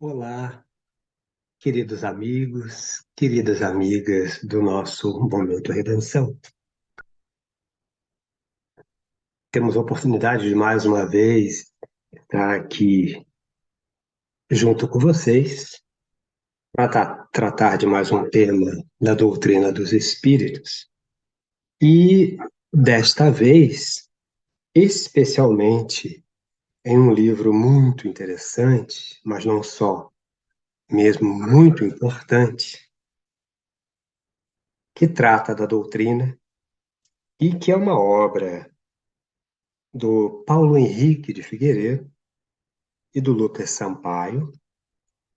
Olá, queridos amigos, queridas amigas do nosso Momento Redenção. Temos a oportunidade de mais uma vez estar aqui junto com vocês para tratar de mais um tema da doutrina dos espíritos. E desta vez, especialmente em um livro muito interessante, mas não só, mesmo muito importante, que trata da doutrina e que é uma obra do Paulo Henrique de Figueiredo e do Lucas Sampaio.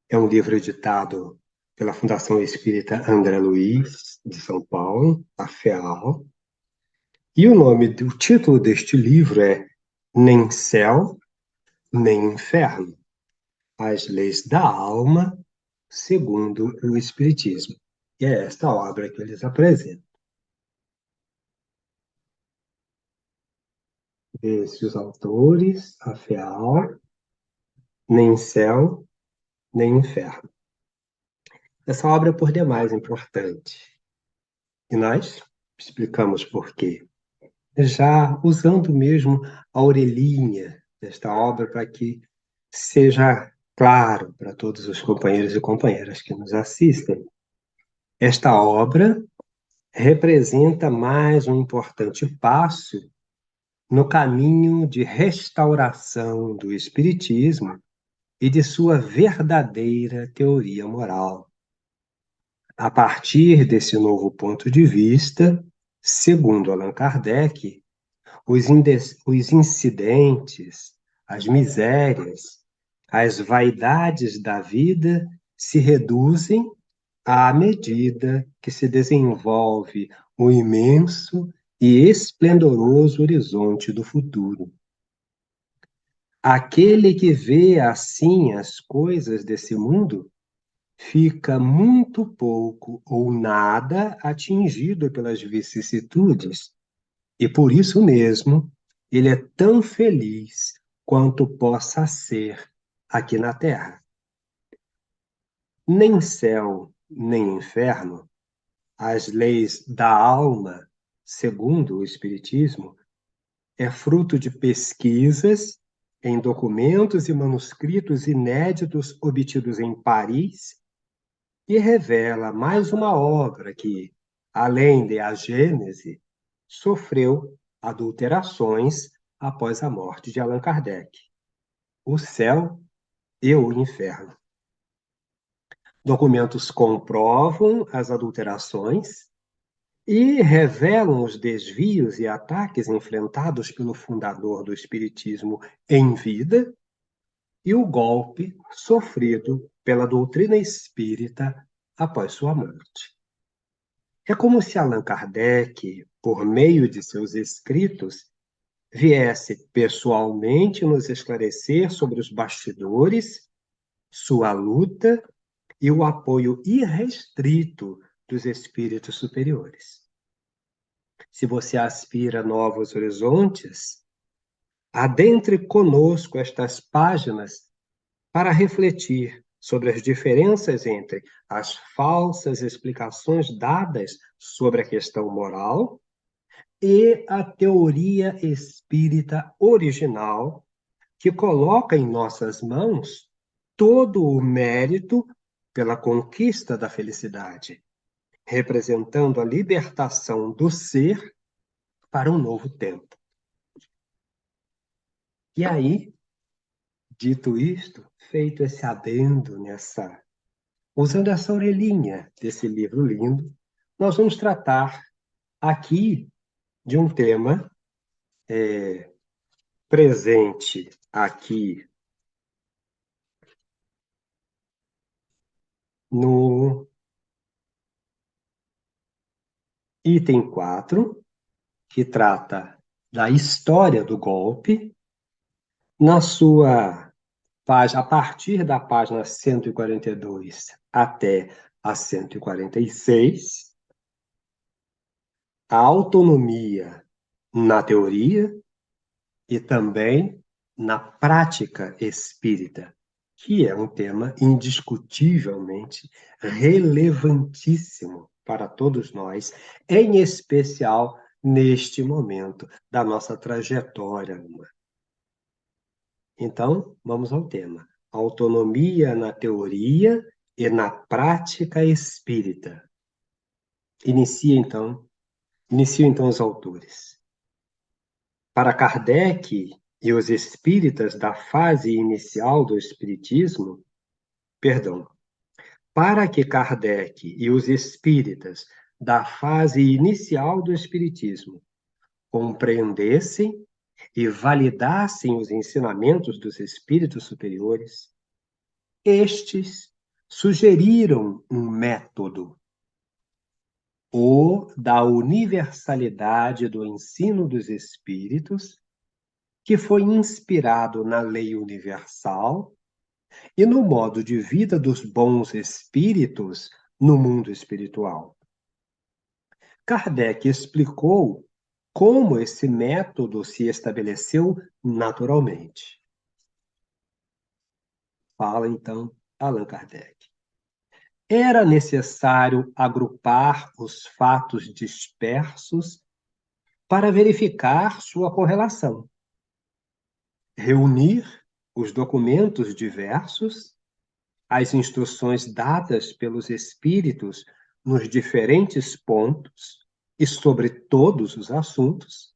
É um livro editado pela Fundação Espírita André Luiz, de São Paulo, a FEAL. E o título deste livro é Nem Céu, Nem Inferno, as leis da alma segundo o Espiritismo. E é esta obra que eles apresentam. Esses autores, a FEAL, Nem Céu, Nem Inferno. Essa obra é por demais importante. E nós explicamos por quê. Já usando mesmo a orelhinha desta obra para que seja claro para todos os companheiros e companheiras que nos assistem. Esta obra representa mais um importante passo no caminho de restauração do Espiritismo e de sua verdadeira teoria moral. A partir desse novo ponto de vista, segundo Allan Kardec, os incidentes, as misérias, as vaidades da vida se reduzem à medida que se desenvolve o imenso e esplendoroso horizonte do futuro. Aquele que vê assim as coisas desse mundo fica muito pouco ou nada atingido pelas vicissitudes, e por isso mesmo ele é tão feliz quanto possa ser aqui na Terra. Nem céu, nem inferno, as leis da alma, segundo o Espiritismo, é fruto de pesquisas em documentos e manuscritos inéditos obtidos em Paris e revela mais uma obra que, além de A Gênese, sofreu adulterações após a morte de Allan Kardec: O Céu e o Inferno. Documentos comprovam as adulterações e revelam os desvios e ataques enfrentados pelo fundador do Espiritismo em vida e o golpe sofrido pela doutrina espírita após sua morte. É como se Allan Kardec, por meio de seus escritos, viesse pessoalmente nos esclarecer sobre os bastidores, sua luta e o apoio irrestrito dos espíritos superiores. Se você aspira a novos horizontes, adentre conosco estas páginas para refletir sobre as diferenças entre as falsas explicações dadas sobre a questão moral e a teoria espírita original, que coloca em nossas mãos todo o mérito pela conquista da felicidade, representando a libertação do ser para um novo tempo. E aí, dito isto, feito esse adendo usando essa orelhinha desse livro lindo, nós vamos tratar aqui de um tema presente aqui no item 4, que trata da história do golpe, na sua página, a partir da página 142 até a 146, a autonomia na teoria e também na prática espírita. que é um tema indiscutivelmente relevantíssimo para todos nós, em especial neste momento da nossa trajetória humana. Então, vamos ao tema: autonomia na teoria e na prática espírita. Iniciam então os autores. Para Kardec e os espíritas da fase inicial do espiritismo, perdão, para que Kardec e os espíritas da fase inicial do espiritismo compreendessem e validassem os ensinamentos dos espíritos superiores, estes sugeriram um método, o da universalidade do ensino dos espíritos, que foi inspirado na lei universal e no modo de vida dos bons espíritos no mundo espiritual. Kardec explicou como esse método se estabeleceu naturalmente. Fala então Allan Kardec. Era necessário agrupar os fatos dispersos para verificar sua correlação, reunir os documentos diversos, as instruções dadas pelos espíritos nos diferentes pontos e sobre todos os assuntos,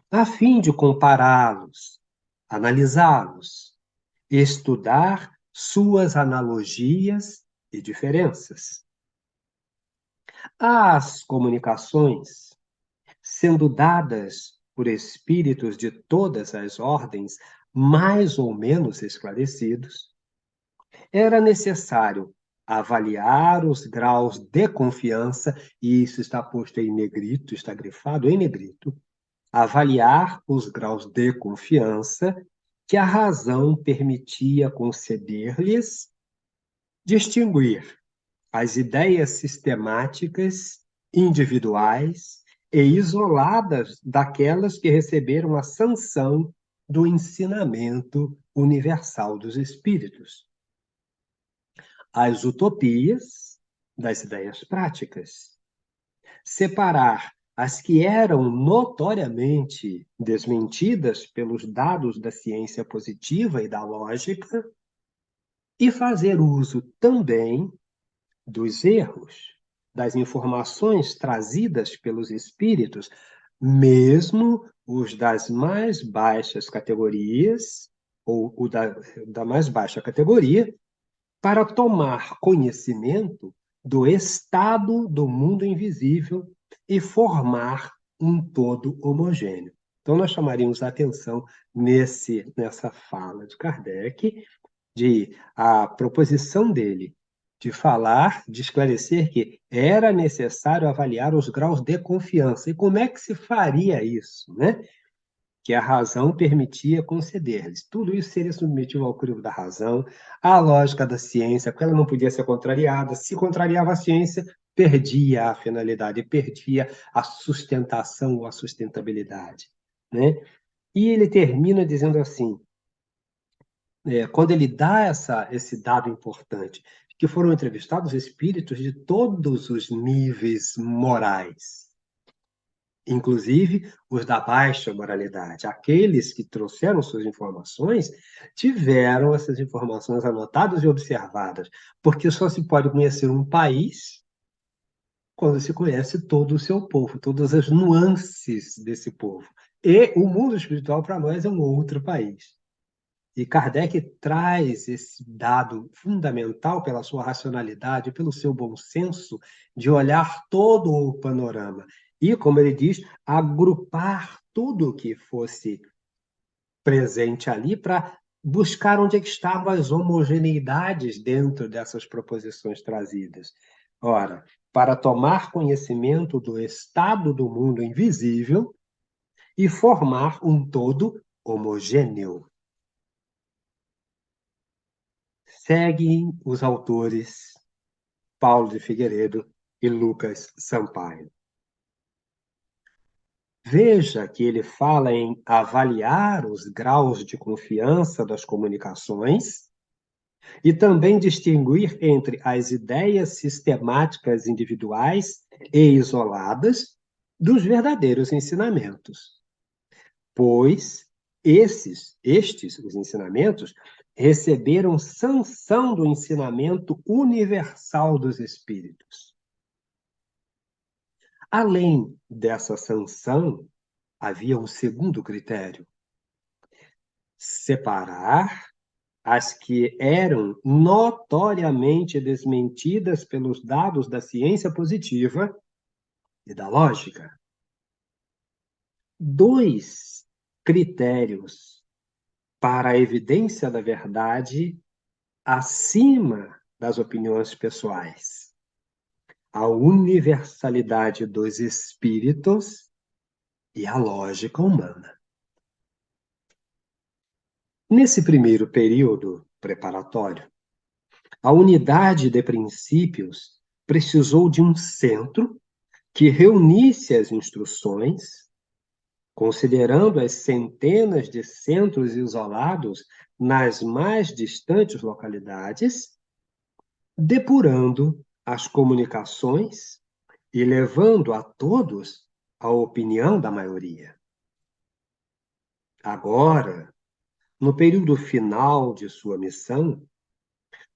a fim de compará-los, analisá-los, estudar suas analogias e diferenças. As comunicações, sendo dadas por espíritos de todas as ordens, mais ou menos esclarecidos, era necessário avaliar os graus de confiança, e isso está posto em negrito, está grifado em negrito, avaliar os graus de confiança que a razão permitia conceder-lhes, distinguir as ideias sistemáticas, individuais e isoladas daquelas que receberam a sanção do ensinamento universal dos espíritos, as utopias das ideias práticas, separar as que eram notoriamente desmentidas pelos dados da ciência positiva e da lógica, e fazer uso também dos erros, das informações trazidas pelos espíritos, mesmo os das mais baixas categorias, ou o da mais baixa categoria, para tomar conhecimento do estado do mundo invisível e formar um todo homogêneo. Então, nós chamaríamos a atenção nessa fala de Kardec, de a proposição dele de falar, de esclarecer que era necessário avaliar os graus de confiança. E como é que se faria isso, né? Que a razão permitia conceder-lhes. Tudo isso seria submetido ao crivo da razão, à lógica da ciência, porque ela não podia ser contrariada. Se contrariava a ciência, perdia a finalidade, perdia a sustentação ou a sustentabilidade, né? E ele termina dizendo assim, quando ele dá esse dado importante, que foram entrevistados espíritos de todos os níveis morais, inclusive os da baixa moralidade. Aqueles que trouxeram suas informações tiveram essas informações anotadas e observadas, porque só se pode conhecer um país quando se conhece todo o seu povo, todas as nuances desse povo. E o mundo espiritual, para nós, é um outro país. E Kardec traz esse dado fundamental pela sua racionalidade, pelo seu bom senso, de olhar todo o panorama. E, como ele diz, agrupar tudo que fosse presente ali para buscar onde é que estavam as homogeneidades dentro dessas proposições trazidas. Ora, para tomar conhecimento do estado do mundo invisível e formar um todo homogêneo. Seguem os autores Paulo de Figueiredo e Lucas Sampaio. Veja que ele fala em avaliar os graus de confiança das comunicações e também distinguir entre as ideias sistemáticas individuais e isoladas dos verdadeiros ensinamentos, pois os ensinamentos, receberam sanção do ensinamento universal dos espíritos. Além dessa sanção, havia um segundo critério: separar as que eram notoriamente desmentidas pelos dados da ciência positiva e da lógica. Dois critérios para a evidência da verdade acima das opiniões pessoais: a universalidade dos espíritos e a lógica humana. Nesse primeiro período preparatório, a unidade de princípios precisou de um centro que reunisse as instruções, considerando as centenas de centros isolados nas mais distantes localidades, depurando as comunicações e levando a todos a opinião da maioria. Agora, no período final de sua missão,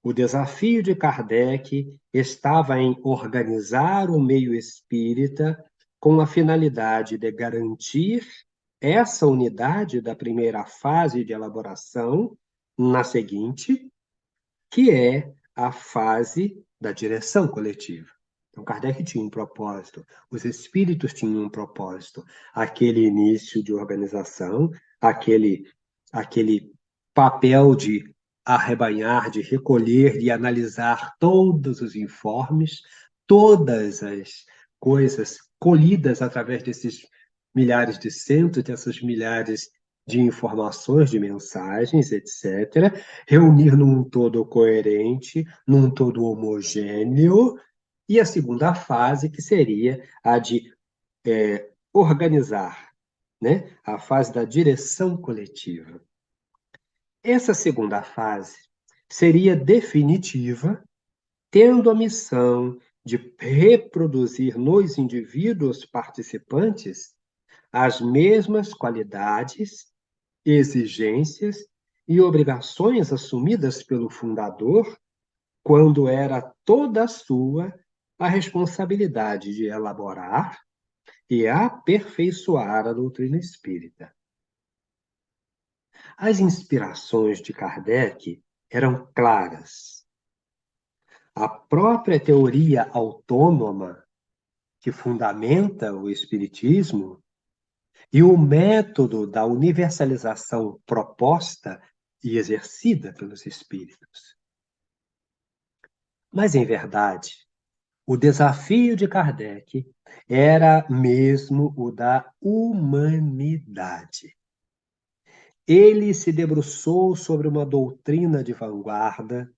o desafio de Kardec estava em organizar o meio espírita com a finalidade de garantir essa unidade da primeira fase de elaboração na seguinte, que é a fase da direção coletiva. Então, Kardec tinha um propósito, os espíritos tinham um propósito, aquele início de organização, aquele papel de arrebanhar, de recolher, de analisar todos os informes, todas as coisas colhidas através desses milhares de centros, dessas milhares de informações, de mensagens, etc., reunir num todo coerente, num todo homogêneo, e a segunda fase, que seria a de organizar, né? A fase da direção coletiva. Essa segunda fase seria definitiva, tendo a missão de reproduzir nos indivíduos participantes as mesmas qualidades, exigências e obrigações assumidas pelo fundador quando era toda sua a responsabilidade de elaborar e aperfeiçoar a doutrina espírita. As inspirações de Kardec eram claras. A própria teoria autônoma que fundamenta o espiritismo e o método da universalização proposta e exercida pelos espíritos. Mas, em verdade, o desafio de Kardec era mesmo o da humanidade. Ele se debruçou sobre uma doutrina de vanguarda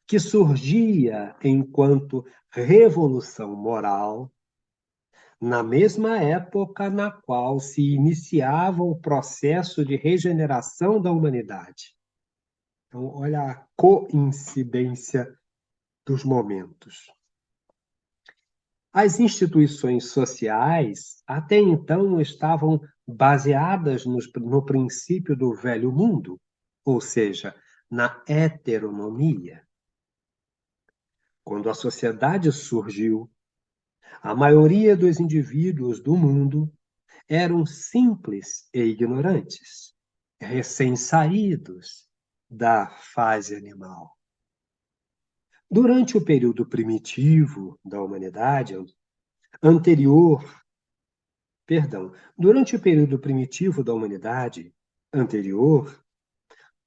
que surgia enquanto revolução moral, na mesma época na qual se iniciava o processo de regeneração da humanidade. Então, olha a coincidência dos momentos. As instituições sociais até então estavam baseadas no princípio do velho mundo, ou seja, na heteronomia. Quando a sociedade surgiu, a maioria dos indivíduos do mundo eram simples e ignorantes, recém-saídos da fase animal. Durante o período primitivo da humanidade, durante o período primitivo da humanidade anterior,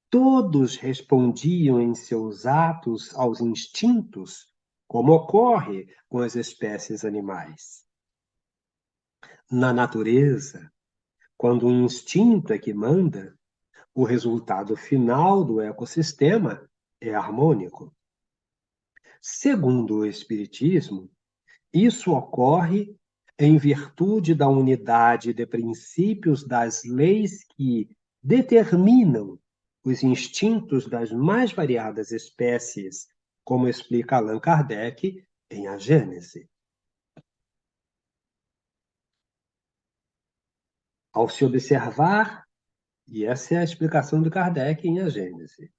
todos respondiam em seus atos aos instintos, como ocorre com as espécies animais. Na natureza, quando o instinto é que manda, o resultado final do ecossistema é harmônico. Segundo o Espiritismo, isso ocorre em virtude da unidade de princípios das leis que determinam os instintos das mais variadas espécies, como explica Allan Kardec em A Gênese. Ao se observar, e essa é a explicação de Kardec em A Gênese,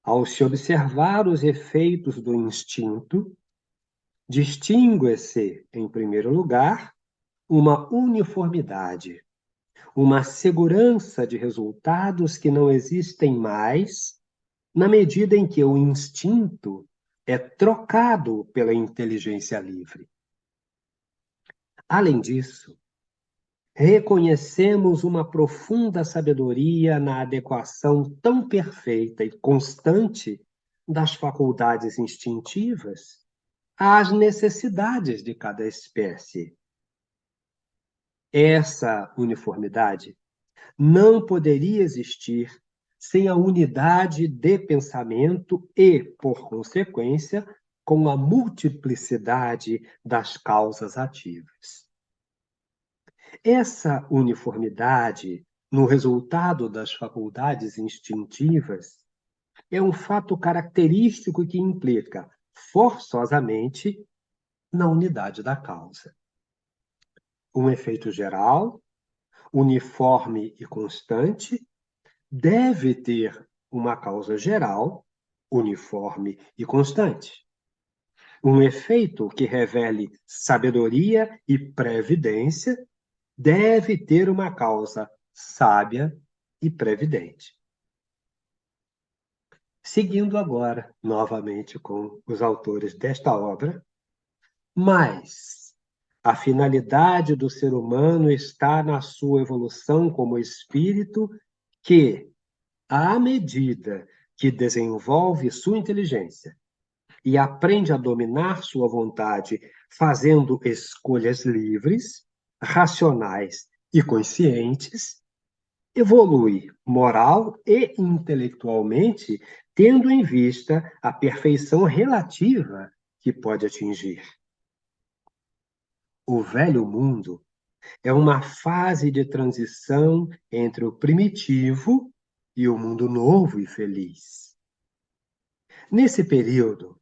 ao se observar os efeitos do instinto, distingue-se, em primeiro lugar, uma uniformidade, uma segurança de resultados que não existem mais na medida em que o instinto é trocado pela inteligência livre. Além disso, reconhecemos uma profunda sabedoria na adequação tão perfeita e constante das faculdades instintivas às necessidades de cada espécie. Essa uniformidade não poderia existir sem a unidade de pensamento e, por consequência, com a multiplicidade das causas ativas. Essa uniformidade no resultado das faculdades instintivas é um fato característico que implica, forçosamente, na unidade da causa. Um efeito geral, uniforme e constante, deve ter uma causa geral, uniforme e constante. Um efeito que revele sabedoria e previdência deve ter uma causa sábia e previdente. Seguindo agora, novamente, com os autores desta obra, mas a finalidade do ser humano está na sua evolução como espírito que, à medida que desenvolve sua inteligência e aprende a dominar sua vontade, fazendo escolhas livres, racionais e conscientes, evolui moral e intelectualmente, tendo em vista a perfeição relativa que pode atingir. O velho mundo é uma fase de transição entre o primitivo e o mundo novo e feliz. Nesse período,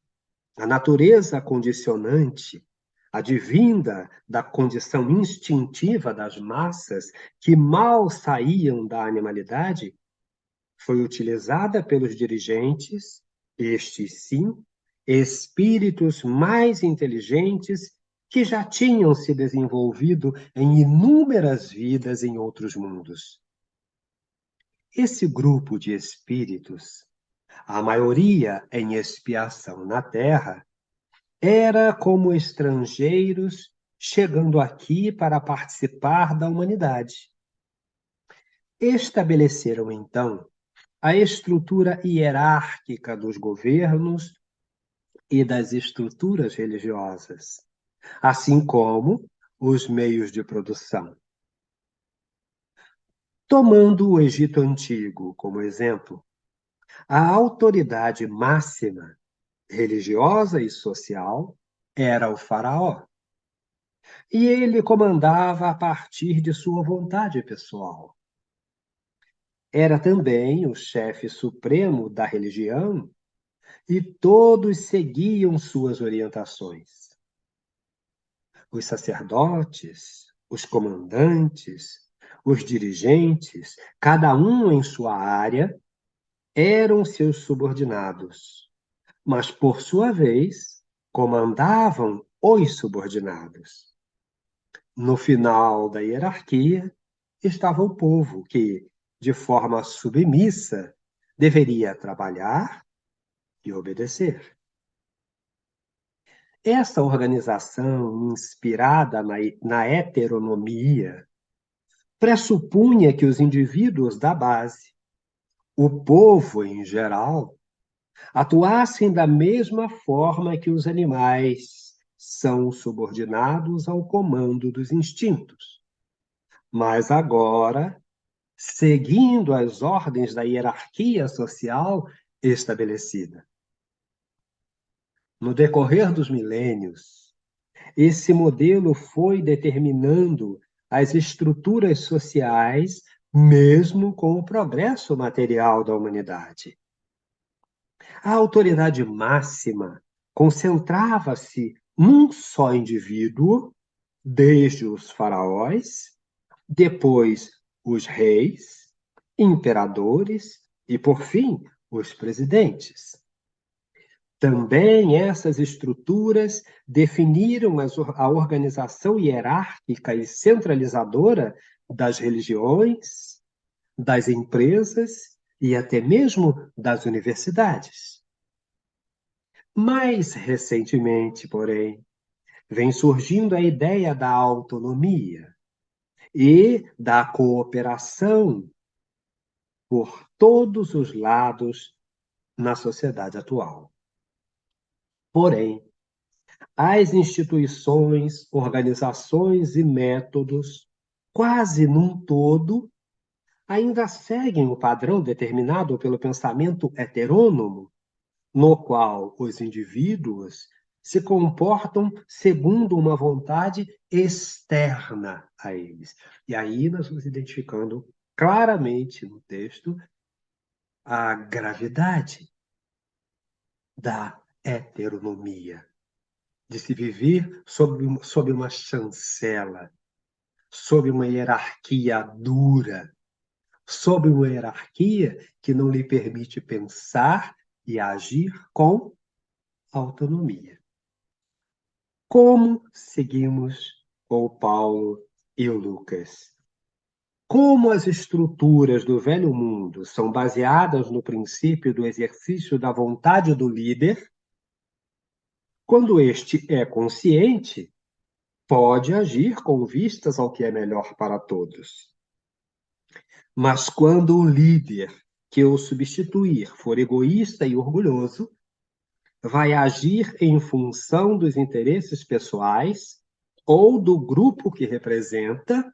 a natureza condicionante, advinda da condição instintiva das massas que mal saíam da animalidade, foi utilizada pelos dirigentes, estes sim, espíritos mais inteligentes que já tinham se desenvolvido em inúmeras vidas em outros mundos. Esse grupo de espíritos, a maioria em expiação na Terra, era como estrangeiros chegando aqui para participar da humanidade. Estabeleceram, então, a estrutura hierárquica dos governos e das estruturas religiosas, assim como os meios de produção. Tomando o Egito Antigo como exemplo, a autoridade máxima, religiosa e social, era o faraó. E ele comandava a partir de sua vontade pessoal. Era também o chefe supremo da religião e todos seguiam suas orientações. Os sacerdotes, os comandantes, os dirigentes, cada um em sua área, eram seus subordinados, mas, por sua vez, comandavam os subordinados. No final da hierarquia estava o povo, que, de forma submissa, deveria trabalhar e obedecer. Essa organização, inspirada na heteronomia, pressupunha que os indivíduos da base, o povo em geral, atuassem da mesma forma que os animais são subordinados ao comando dos instintos. Mas agora, seguindo as ordens da hierarquia social estabelecida. No decorrer dos milênios, esse modelo foi determinando as estruturas sociais mesmo com o progresso material da humanidade. A autoridade máxima concentrava-se num só indivíduo, desde os faraós, depois os reis, imperadores e, por fim, os presidentes. Também essas estruturas definiram a organização hierárquica e centralizadora das religiões, das empresas e até mesmo das universidades. Mais recentemente, porém, vem surgindo a ideia da autonomia e da cooperação por todos os lados na sociedade atual. Porém, as instituições, organizações e métodos, quase num todo, ainda seguem o padrão determinado pelo pensamento heterônomo, no qual os indivíduos se comportam segundo uma vontade externa a eles. E aí nós vamos identificando claramente no texto a gravidade da heteronomia, de se viver sob uma chancela, sob uma hierarquia dura, sob uma hierarquia que não lhe permite pensar e agir com autonomia. Como seguimos o Paulo e o Lucas? Como as estruturas do velho mundo são baseadas no princípio do exercício da vontade do líder, quando este é consciente, pode agir com vistas ao que é melhor para todos. Mas quando o líder que o substituir for egoísta e orgulhoso, vai agir em função dos interesses pessoais ou do grupo que representa,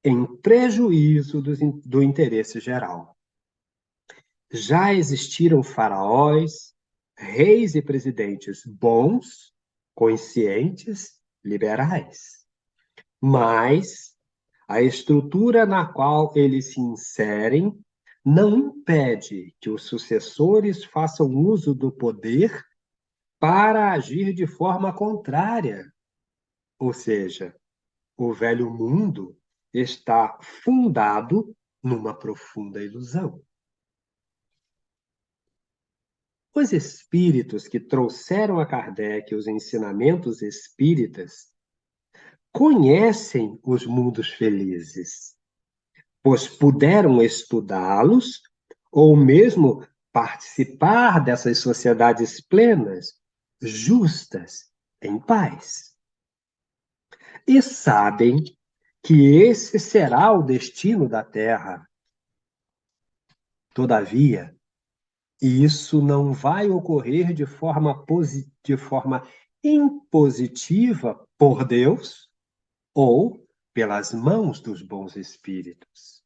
em prejuízo do interesse geral. Já existiram faraós, reis e presidentes bons, conscientes, liberais. Mas a estrutura na qual eles se inserem não impede que os sucessores façam uso do poder para agir de forma contrária. Ou seja, o velho mundo está fundado numa profunda ilusão. Os espíritos que trouxeram a Kardec os ensinamentos espíritas conhecem os mundos felizes, pois puderam estudá-los ou mesmo participar dessas sociedades plenas, justas, em paz. E sabem que esse será o destino da Terra. Todavia, isso não vai ocorrer de forma impositiva por Deus ou pelas mãos dos bons espíritos.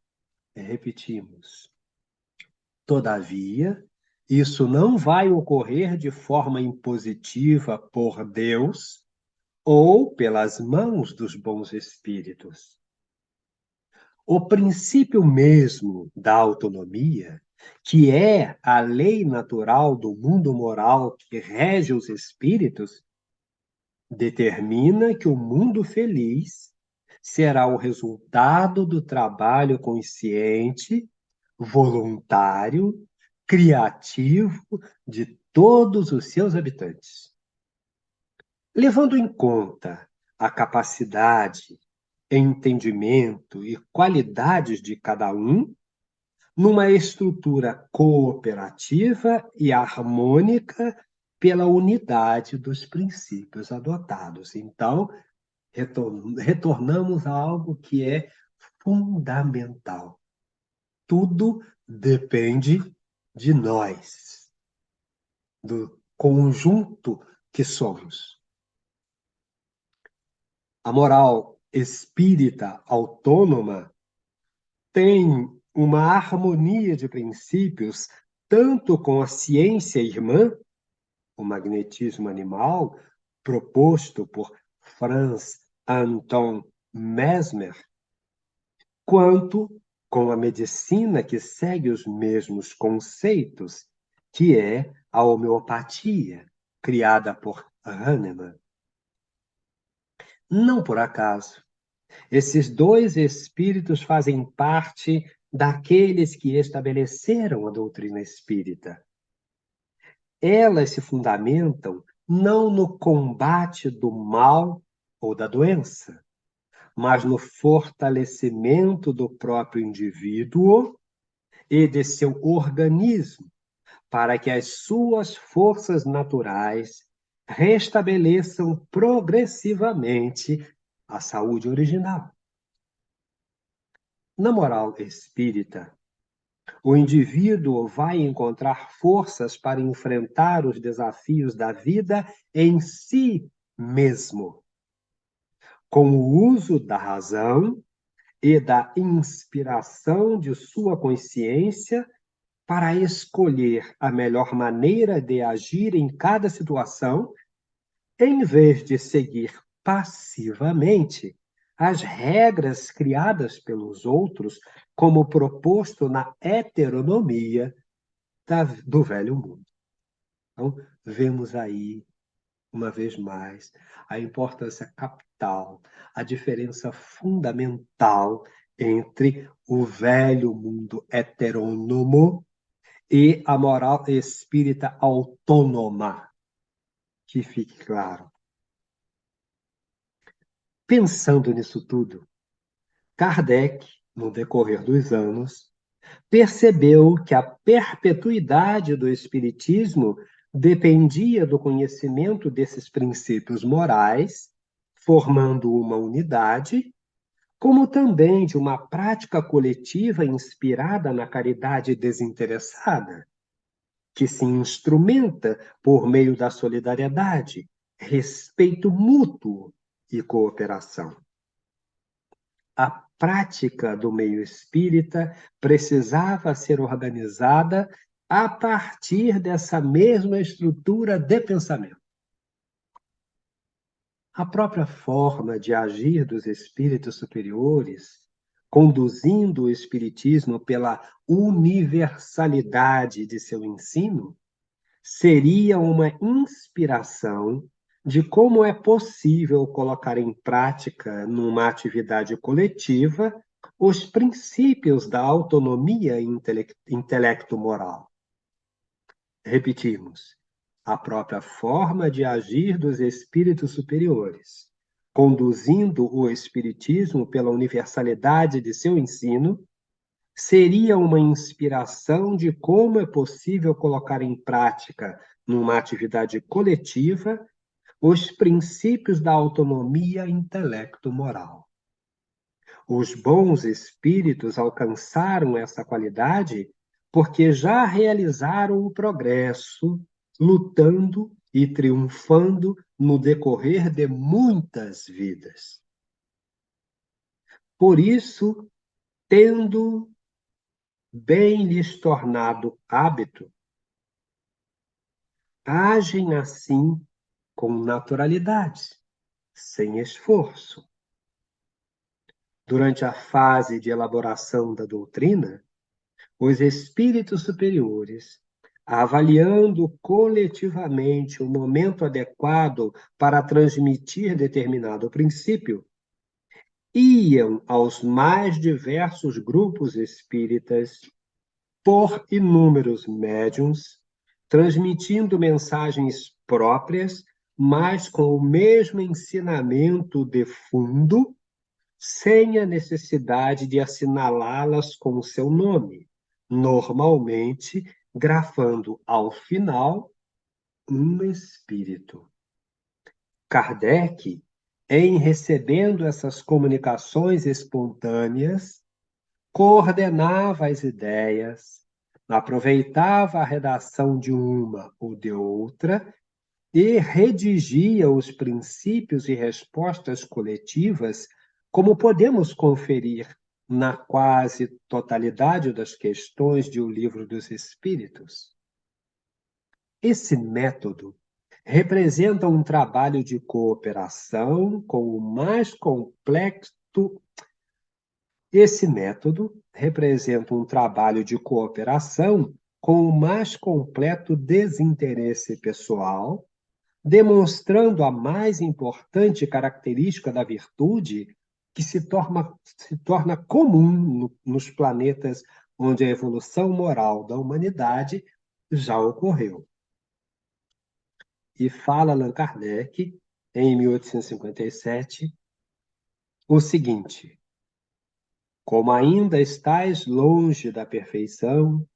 Repetimos. Todavia, isso não vai ocorrer de forma impositiva por Deus ou pelas mãos dos bons espíritos. O princípio mesmo da autonomia, que é a lei natural do mundo moral que rege os espíritos, determina que o mundo feliz será o resultado do trabalho consciente, voluntário, criativo de todos os seus habitantes. Levando em conta a capacidade, entendimento e qualidades de cada um, numa estrutura cooperativa e harmônica pela unidade dos princípios adotados. Então, retornamos a algo que é fundamental. Tudo depende de nós, do conjunto que somos. A moral espírita autônoma tem uma harmonia de princípios tanto com a ciência irmã, o magnetismo animal, proposto por Franz Anton Mesmer, quanto com a medicina que segue os mesmos conceitos, que é a homeopatia, criada por Hahnemann. Não por acaso, esses dois espíritos fazem parte daqueles que estabeleceram a doutrina espírita. Elas se fundamentam não no combate do mal ou da doença, mas no fortalecimento do próprio indivíduo e de seu organismo, para que as suas forças naturais restabeleçam progressivamente a saúde original. Na moral espírita, o indivíduo vai encontrar forças para enfrentar os desafios da vida em si mesmo, com o uso da razão e da inspiração de sua consciência para escolher a melhor maneira de agir em cada situação, em vez de seguir passivamente as regras criadas pelos outros, como proposto na heteronomia do velho mundo. Então, vemos aí, uma vez mais, a importância capital, a diferença fundamental entre o velho mundo heterônomo e a moral espírita autônoma, que fique claro. Pensando nisso tudo, Kardec, no decorrer dos anos, percebeu que a perpetuidade do espiritismo dependia do conhecimento desses princípios morais, formando uma unidade, como também de uma prática coletiva inspirada na caridade desinteressada, que se instrumenta por meio da solidariedade, respeito mútuo e cooperação. A prática do meio espírita precisava ser organizada a partir dessa mesma estrutura de pensamento. A própria forma de agir dos espíritos superiores, conduzindo o espiritismo pela universalidade de seu ensino, seria uma inspiração de como é possível colocar em prática, numa atividade coletiva, os princípios da autonomia intelecto-moral. Repetimos, a própria forma de agir dos espíritos superiores, conduzindo o espiritismo pela universalidade de seu ensino, seria uma inspiração de como é possível colocar em prática, numa atividade coletiva, os princípios da autonomia intelecto-moral. Os bons espíritos alcançaram essa qualidade porque já realizaram o progresso, lutando e triunfando no decorrer de muitas vidas. Por isso, tendo bem lhes tornado hábito, agem assim com naturalidade, sem esforço. Durante a fase de elaboração da doutrina, os espíritos superiores, avaliando coletivamente o momento adequado para transmitir determinado princípio, iam aos mais diversos grupos espíritas por inúmeros médiuns, transmitindo mensagens próprias, mas com o mesmo ensinamento de fundo, sem a necessidade de assinalá-las com o seu nome, normalmente grafando ao final um espírito. Kardec, em recebendo essas comunicações espontâneas, coordenava as ideias, aproveitava a redação de uma ou de outra e redigia os princípios e respostas coletivas, como podemos conferir na quase totalidade das questões de O Livro dos Espíritos. Esse método representa um trabalho de cooperação com o mais complexo Esse método representa um trabalho de cooperação com o mais completo desinteresse pessoal, demonstrando a mais importante característica da virtude que se torna comum nos planetas onde a evolução moral da humanidade já ocorreu. E fala Allan Kardec, em 1857, o seguinte: como ainda estáis longe da perfeição,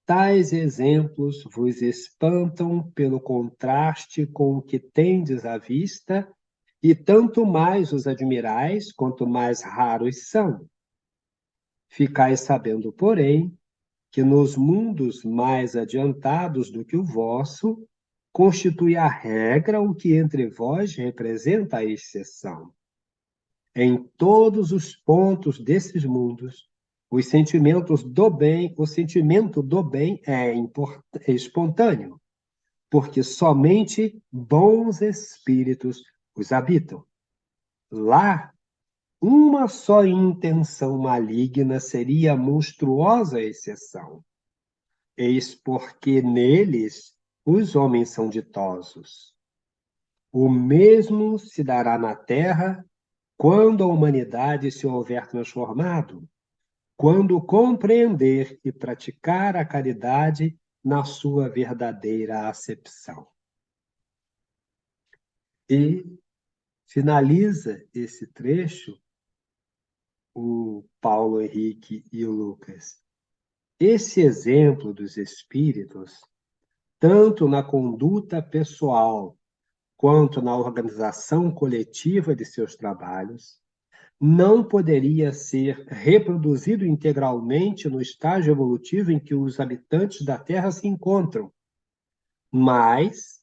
tais exemplos vos espantam pelo contraste com o que tendes à vista, e tanto mais os admirais, quanto mais raros são. Ficais sabendo, porém, que nos mundos mais adiantados do que o vosso, constitui a regra o que entre vós representa a exceção. Em todos os pontos desses mundos, os sentimentos do bem, o sentimento do bem é espontâneo, porque somente bons espíritos os habitam. Lá, uma só intenção maligna seria a monstruosa exceção. Eis porque neles os homens são ditosos. O mesmo se dará na terra quando a humanidade se houver transformado, quando compreender e praticar a caridade na sua verdadeira acepção. E finaliza esse trecho o Paulo Henrique e o Lucas. Esse exemplo dos espíritos, tanto na conduta pessoal quanto na organização coletiva de seus trabalhos, não poderia ser reproduzido integralmente no estágio evolutivo em que os habitantes da Terra se encontram, mas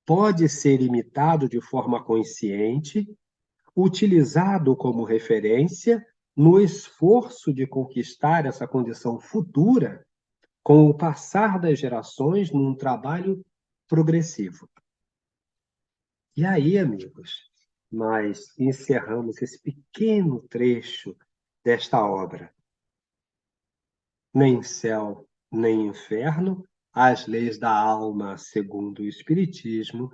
pode ser imitado de forma consciente, utilizado como referência no esforço de conquistar essa condição futura com o passar das gerações num trabalho progressivo. E aí, amigos, nós encerramos esse pequeno trecho desta obra. Nem céu, nem inferno, as leis da alma segundo o Espiritismo,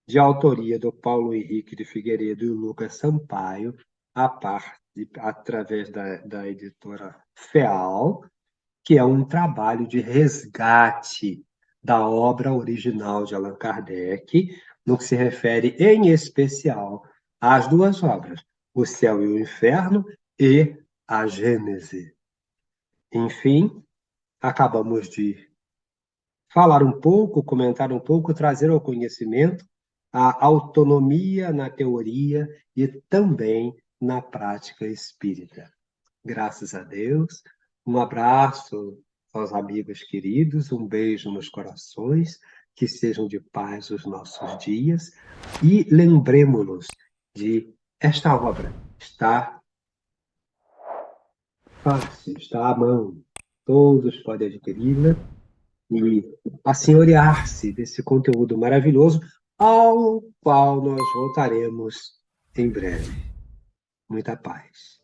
de autoria do Paulo Henrique de Figueiredo e o Lucas Sampaio, através da editora FEAL, que é um trabalho de resgate da obra original de Allan Kardec, no que se refere, em especial, às duas obras, O Céu e o Inferno e a Gênese. Enfim, acabamos de falar um pouco, comentar um pouco, trazer ao conhecimento a autonomia na teoria e também na prática espírita. Graças a Deus, um abraço aos amigos queridos, um beijo nos corações, que sejam de paz os nossos dias e lembremos-nos de esta obra. Está fácil, está à mão, todos podem adquiri-la e assenhorear-se desse conteúdo maravilhoso, ao qual nós voltaremos em breve. Muita paz.